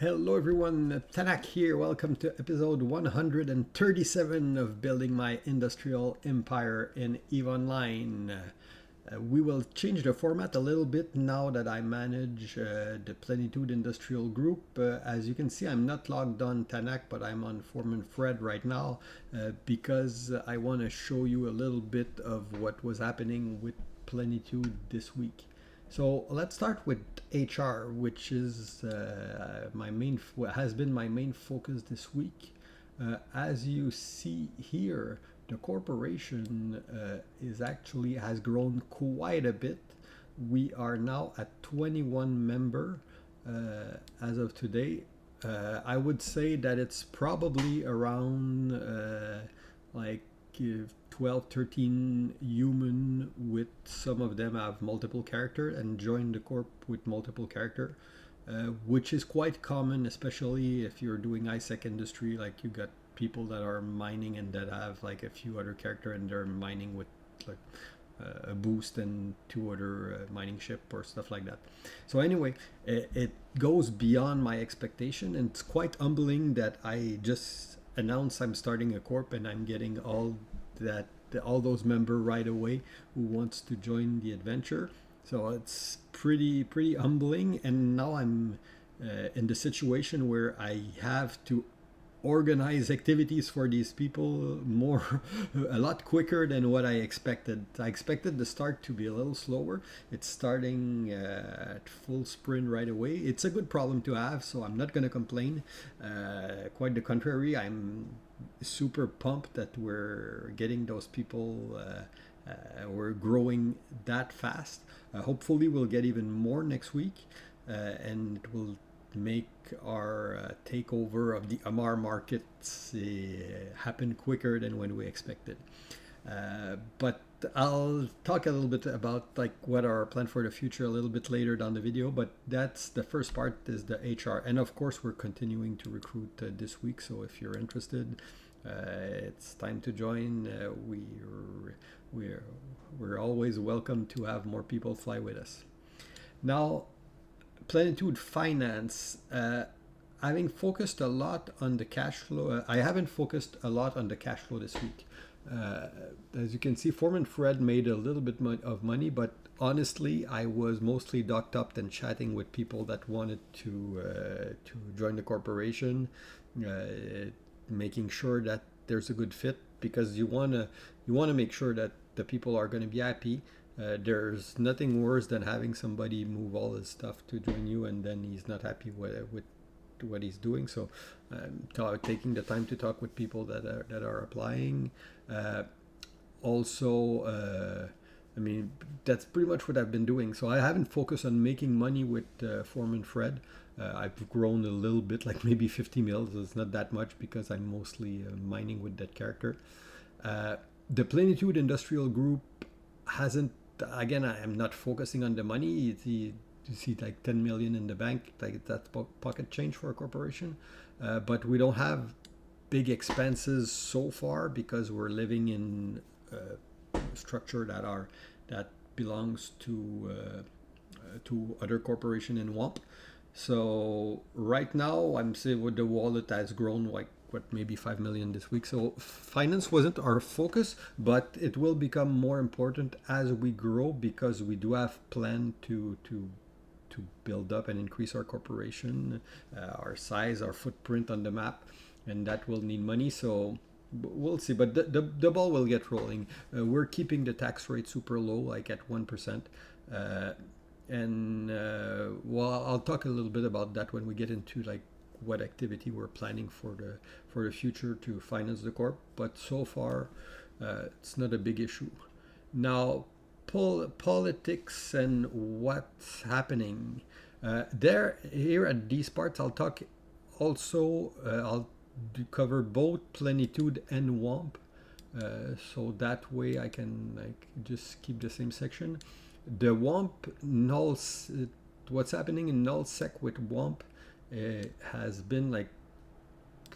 Hello everyone, Tanak here. Welcome to episode 137 of Building My Industrial Empire in EVE Online. We will change the format a little bit now that I manage the Plenitude Industrial Group. As you can see, I'm not logged on Tanak, but I'm on Foreman Fred right now because I want to show you a little bit of what was happening with Plenitude this week. So let's start with HR, which is has been my main focus this week. As you see here, the corporation has grown quite a bit. We are now at 21 member as of today. I would say that it's probably around like 12, 13 human, with some of them have multiple character and join the corp with multiple character, which is quite common, especially if you're doing ISEC industry. Like, you got people that are mining and that have like a few other character and they're mining with like a boost and two other mining ship or stuff like that. So anyway, it goes beyond my expectation, and it's quite humbling that I just announced I'm starting a corp and I'm getting all those members right away who wants to join the adventure. So it's pretty humbling, and now I'm in the situation where I have to organize activities for these people a lot quicker than what I expected. I expected the start to be a little slower. It's starting at full sprint right away. It's a good problem to have, so I'm not going to complain. Quite the contrary, I'm super pumped that we're getting those people. We're growing that fast. Hopefully we'll get even more next week, and it will make our takeover of the Amar markets happen quicker than when we expected. But I'll talk a little bit about like what our plan for the future a little bit later down the video. But that's the first part, is the HR, and of course we're continuing to recruit this week. So if you're interested, it's time to join. We're always welcome to have more people fly with us. Now, Plenitude Finance, having focused a lot on the cash flow, I haven't focused a lot on the cash flow this week. As you can see, Foreman Fred made a little bit of money, but honestly, I was mostly docked up and chatting with people that wanted to join the corporation, making sure that there's a good fit, because you wanna make sure that the people are going to be happy. There's nothing worse than having somebody move all his stuff to join you and then he's not happy with what he's doing. So taking the time to talk with people that are applying. I mean, that's pretty much what I've been doing. So I haven't focused on making money with Foreman Fred. I've grown a little bit, like maybe 50 mils. It's not that much because I'm mostly mining with that character. The Plenitude Industrial Group hasn't, again, I'm not focusing on the money. You see like 10 million in the bank, like that's pocket change for a corporation. But we don't have big expenses so far because we're living in a structure that belongs to other corporation in WAMP. So right now I'm saying with the wallet has grown like maybe 5 million this week. So finance wasn't our focus, but it will become more important as we grow, because we do have plan to build up and increase our corporation, our size, our footprint on the map, and that will need money. So we'll see, but the ball will get rolling. We're keeping the tax rate super low, like at 1%. Well, I'll talk a little bit about that when we get into like what activity we're planning for the future to finance the corp. But so far, it's not a big issue. Now, politics and what's happening here at these parts. I'll talk also. I'll cover both Plenitude and WAMP, so that way I can like just keep the same section. The WAMP null, what's happening in nullsec with WAMP has been like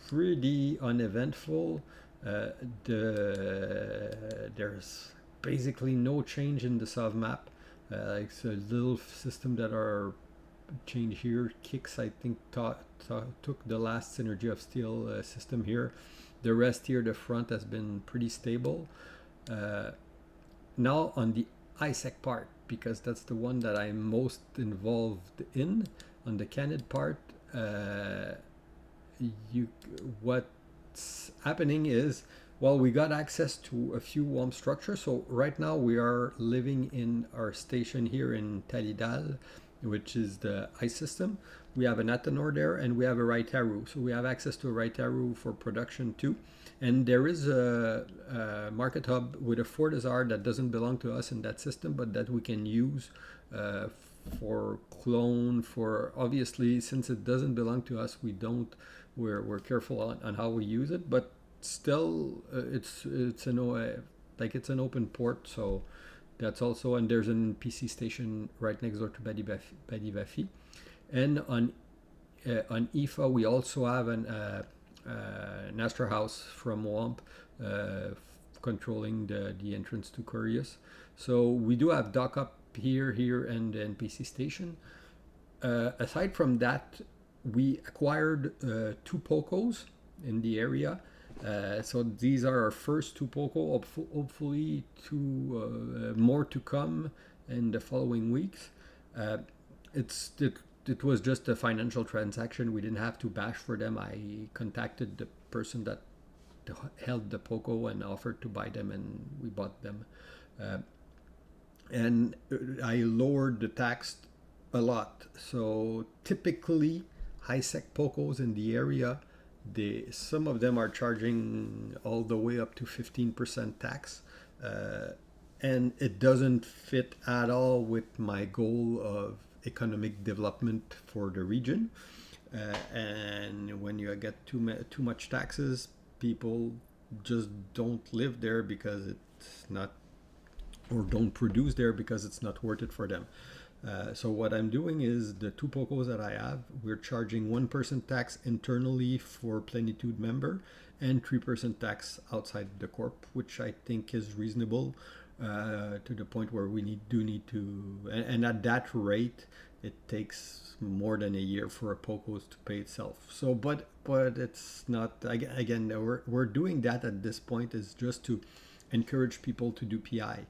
pretty uneventful. There's basically no change in the sub map. It's a little system that are change here. Kicks, I think, took the last Synergy of Steel system here. The rest here, the front has been pretty stable. Now on the ISEC part, because that's the one that I'm most involved in, on the Canid part, what's happening is, well, we got access to a few warm structures. So right now we are living in our station here in Talidal, which is the ice system. We have an Atenor there, and we have a Raitaru. So we have access to a Raitaru for production too. And there is a market hub with a Fortizar that doesn't belong to us in that system, but that we can use for clone. For obviously, since it doesn't belong to us, we're careful on how we use it. But still, it's an open port. So that's also, and there's an PC station right next door to Badibafi. And on IFA, we also have an Astra House from WAMP controlling the entrance to Curious. So we do have dock up here, and the NPC station. Aside from that, we acquired 2 pocos in the area. So these are our first 2 poco, hopefully 2 more to come in the following weeks. It was just a financial transaction. We didn't have to bash for them. I contacted the person that held the poco and offered to buy them, and we bought them. And I lowered the tax a lot. So typically, high-sec pocos in the area, some of them are charging all the way up to 15% tax. And it doesn't fit at all with my goal of economic development for the region. And when you get too much taxes, people just don't live there because it's not, or don't produce there because it's not worth it for them. So what I'm doing is, the 2 pocos that I have, we're charging 1% tax internally for Plenitude member and 3% tax outside the corp, which I think is reasonable to the point where we need to, and at that rate, it takes more than a year for a pocos to pay itself. So, but it's not, again, we're doing that at this point is just to encourage people to do PI.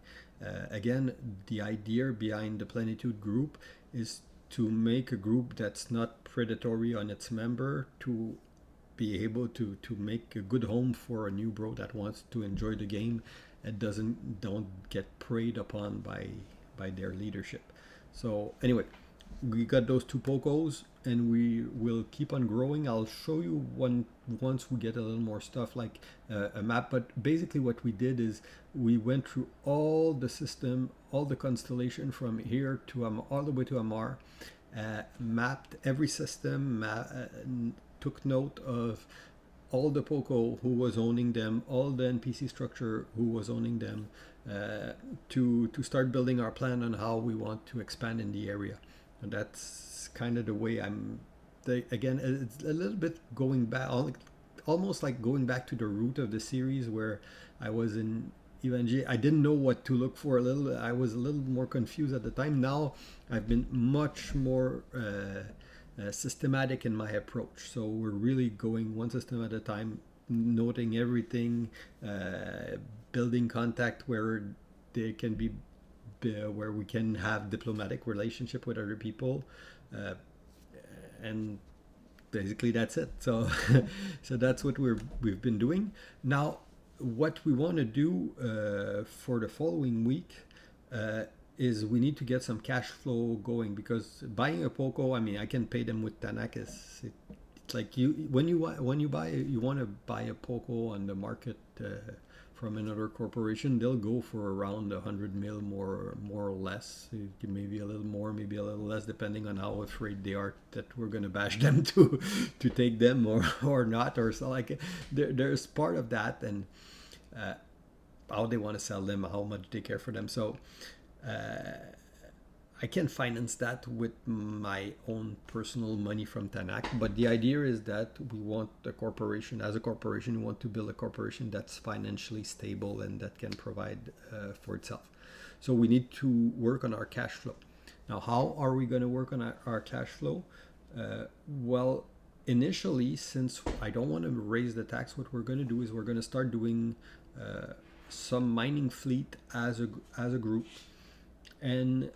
Again, the idea behind the Plenitude group is to make a group that's not predatory on its member, to be able to make a good home for a new bro that wants to enjoy the game and don't get preyed upon by their leadership. So anyway, we got those 2 pocos, and we will keep on growing. I'll show you once we get a little more stuff, like a map. But basically what we did is we went through all the system, all the constellation from here to all the way to Amar, mapped every system, took note of all the poco who was owning them, all the NPC structure who was owning them, to start building our plan on how we want to expand in the area. And that's kind of the way again, it's a little bit going back, almost like going back to the root of the series where I was in Evangel. I didn't know what to look for. I was a little more confused at the time. Now I've been much more systematic in my approach. So we're really going one system at a time, noting everything, building contact where they can be, where we can have diplomatic relationship with other people, and basically that's it. So so that's what we've been doing. Now what we want to do for the following week is we need to get some cash flow going, because buying a poco, I mean, I can pay them with Tanak. It's like when you want to buy a poco on the market from another corporation, they'll go for around 100 mil, more or less, maybe a little more, maybe a little less, depending on how afraid they are that we're going to bash them to take them or not, or so. Like there's part of that, and how they want to sell them, how much they care for them. So I can finance that with my own personal money from Tanak, but the idea is that we want a corporation, we want to build a corporation that's financially stable and that can provide for itself. So we need to work on our cash flow. Now, how are we going to work on our cash flow? Well, initially, since I don't want to raise the tax, what we're going to do is we're going to start doing uh, some mining fleet as a group, and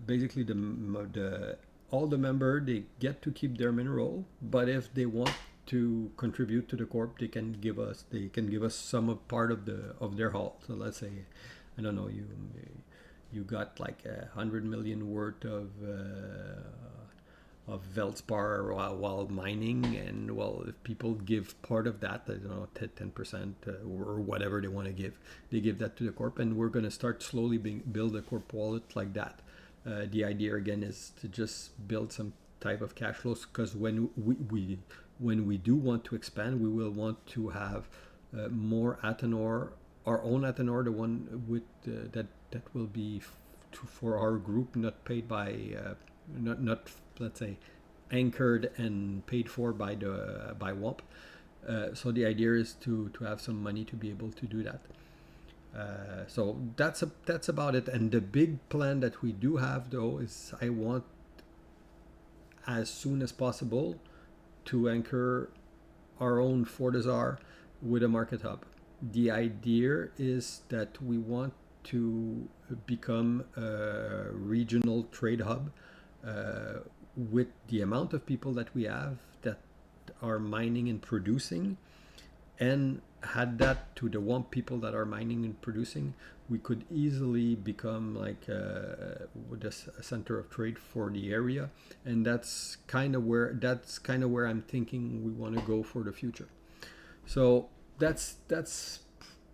basically the all the member, they get to keep their mineral, but if they want to contribute to the corp, they can give us some of part of their haul. So let's say, I don't know, you got like 100 million worth of Veldspar while mining, and well, if people give part of that, I don't know, 10% or whatever they want to give, they give that to the corp, and we're going to start slowly build a corp wallet like that. The idea again is to just build some type of cash flows, because when we do want to expand, we will want to have more Athanor, our own Athanor, the one with that will be for our group, not paid by not let's say anchored and paid for by WOMP. So the idea is to have some money to be able to do that. So that's about it. And the big plan that we do have, though, is I want as soon as possible to anchor our own Fortizar with a market hub. The idea is that we want to become a regional trade hub with the amount of people that we have that are mining and producing, and had that to the one people that are mining and producing, we could easily become like a center of trade for the area, and that's kind of where I'm thinking we want to go for the future. So that's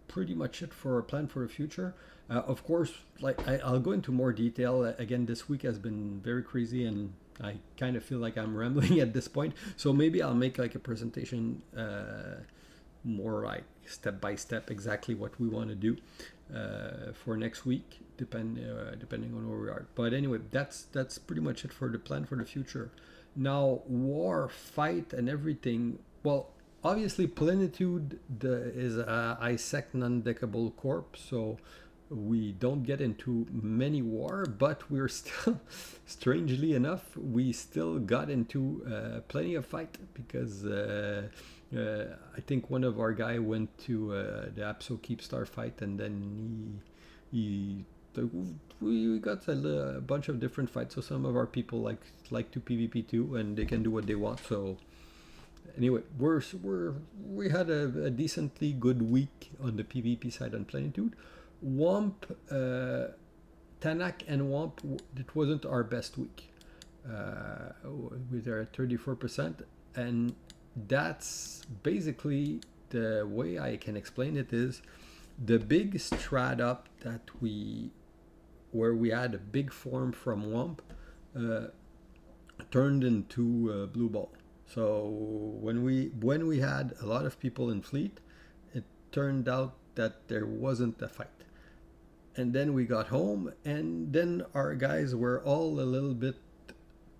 pretty much it for our plan for the future. Of course, like I'll go into more detail. Again, this week has been very crazy, and I kind of feel like I'm rambling at this point. So maybe I'll make like a presentation, more like step by step, exactly what we want to do for next week, depending on where we are. But anyway, that's pretty much it for the plan for the future. Now, war, fight, and everything. Well, obviously, Plenitude is a ISEC non-deckable corp, so we don't get into many war, but we're still, strangely enough, we still got into plenty of fight, because I think one of our guy went to the APSO Keepstar fight, and then he we got a bunch of different fights. So some of our people like to PvP too, and they can do what they want. So anyway, we had a decently good week on the PvP side on Plenitude. WOMP, Tanak and WOMP, it wasn't our best week. We were at 34%, and that's basically the way I can explain it is the big strat up where we had a big form from WOMP turned into blue ball. So when we had a lot of people in fleet, it turned out that there wasn't a fight. And then we got home, and then our guys were all a little bit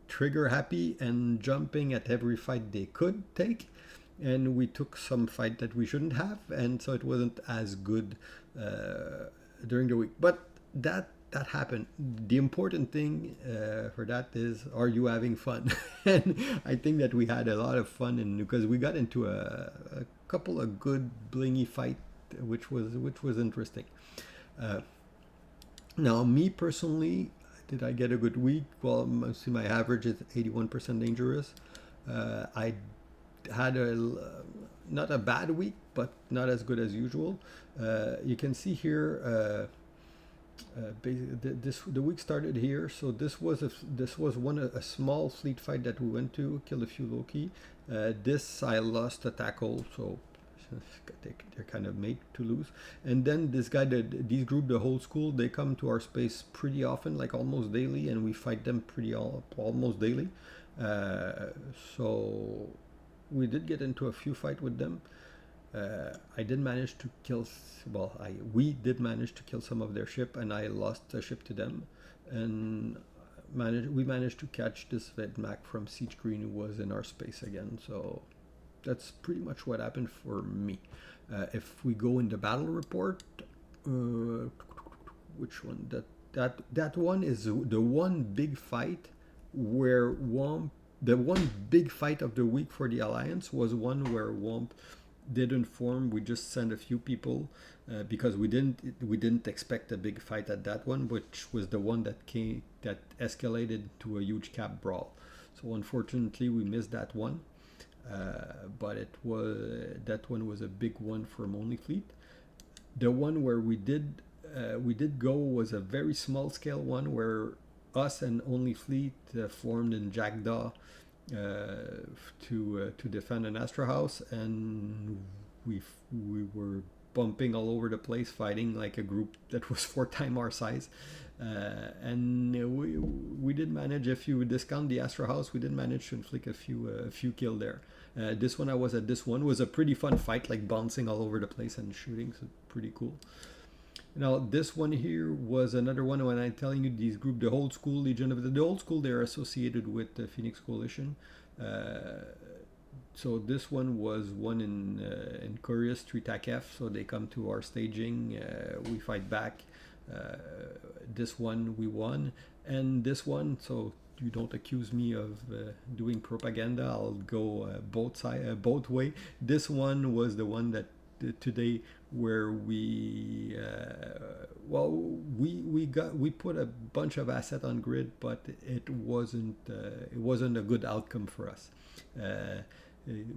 trigger happy and jumping at every fight they could take, and we took some fight that we shouldn't have, and so it wasn't as good during the week. But that happened. The important thing for that is, are you having fun? And I think that we had a lot of fun, and because we got into a couple of good blingy fight, which was interesting. Now, me personally, did I get a good week? Well, mostly my average is 81% dangerous. I had not a bad week, but not as good as usual. You can see here, the week started here. So this was a small fleet fight that we went to, killed a few Loki. This I lost a tackle, so they're kind of made to lose. And then this guy, these group, the whole school, they come to our space pretty often, like almost daily, and we fight them almost daily. So we did get into a few fights with them. I did manage to kill. We did manage to kill some of their ship, and I lost a ship to them. And we managed to catch this Vedmak from Siege Green, who was in our space again. So that's pretty much what happened for me. If we go in the battle report, which one? that one is the one big fight where the one big fight of the week for the alliance was one where Womp didn't form. We just sent a few people because we didn't expect a big fight at that one, which was the one that escalated to a huge cap brawl. So unfortunately, we missed that one. But that one was a big one for Only Fleet. The one where we did go was a very small scale one where us and Only Fleet formed in Jackdaw to defend an Astra House, and we were bumping all over the place, fighting like a group that was 4 times our size. And we did manage, if you discount the Astra House, we did manage to inflict a few kill there. This one I was at this one was a pretty fun fight, like bouncing all over the place and shooting, so pretty cool. Now this one here was another one. When I'm telling you these group, the Old School Legion of the Old School, they're associated with the Phoenix Coalition. So this one was one in Curious 3 TAC F. So they come to our staging, we fight back. This one we won, and this one, so you don't accuse me of doing propaganda. I'll go both way. This one was the one that today where we put a bunch of asset on grid, but it wasn't a good outcome for us.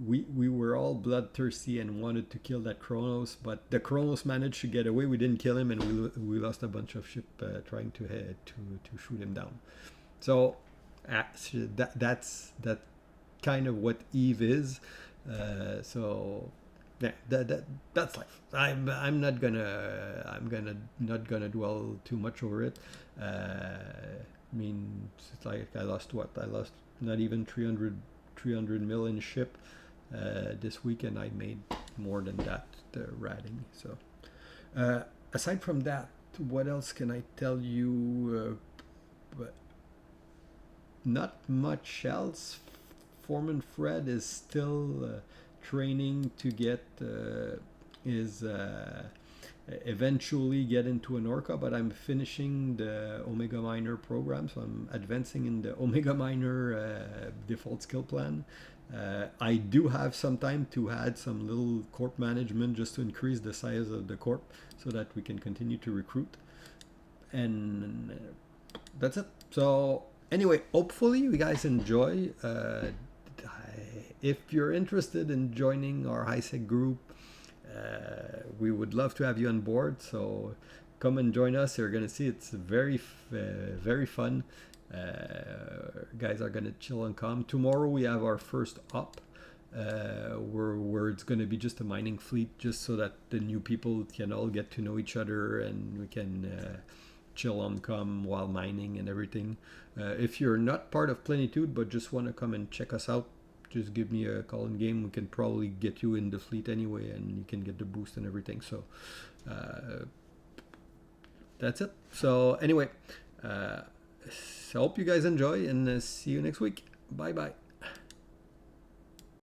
We were all bloodthirsty and wanted to kill that Kronos, but the Kronos managed to get away. We didn't kill him, and we lost a bunch of ship trying to shoot him down. So that's kind of what Eve is. So yeah, that's life. I'm not gonna dwell too much over it. I mean, it's like I lost not even 300 million ship this week, and I made more than that ratting. So aside from that, what else can I tell you? Not much else. Foreman Fred is still training to get his eventually get into an Orca, but I'm finishing the Omega Minor program, so I'm advancing in the Omega Minor default skill plan. I do have some time to add some little corp management just to increase the size of the corp so that we can continue to recruit. And that's it. So anyway, hopefully you guys enjoy. If you're interested in joining our HiSec group, we would love to have you on board. So come and join us. You're gonna see it's very fun. Guys are gonna chill and calm. Tomorrow we have our first op, where it's gonna be just a mining fleet, just so that the new people can all get to know each other and we can chill and calm while mining and everything. If you're not part of Plenitude but just want to come and check us out, just give me a call in game. We can probably get you in the fleet anyway, and you can get the boost and everything. So that's it. So anyway, so hope you guys enjoy, and see you next week. Bye bye.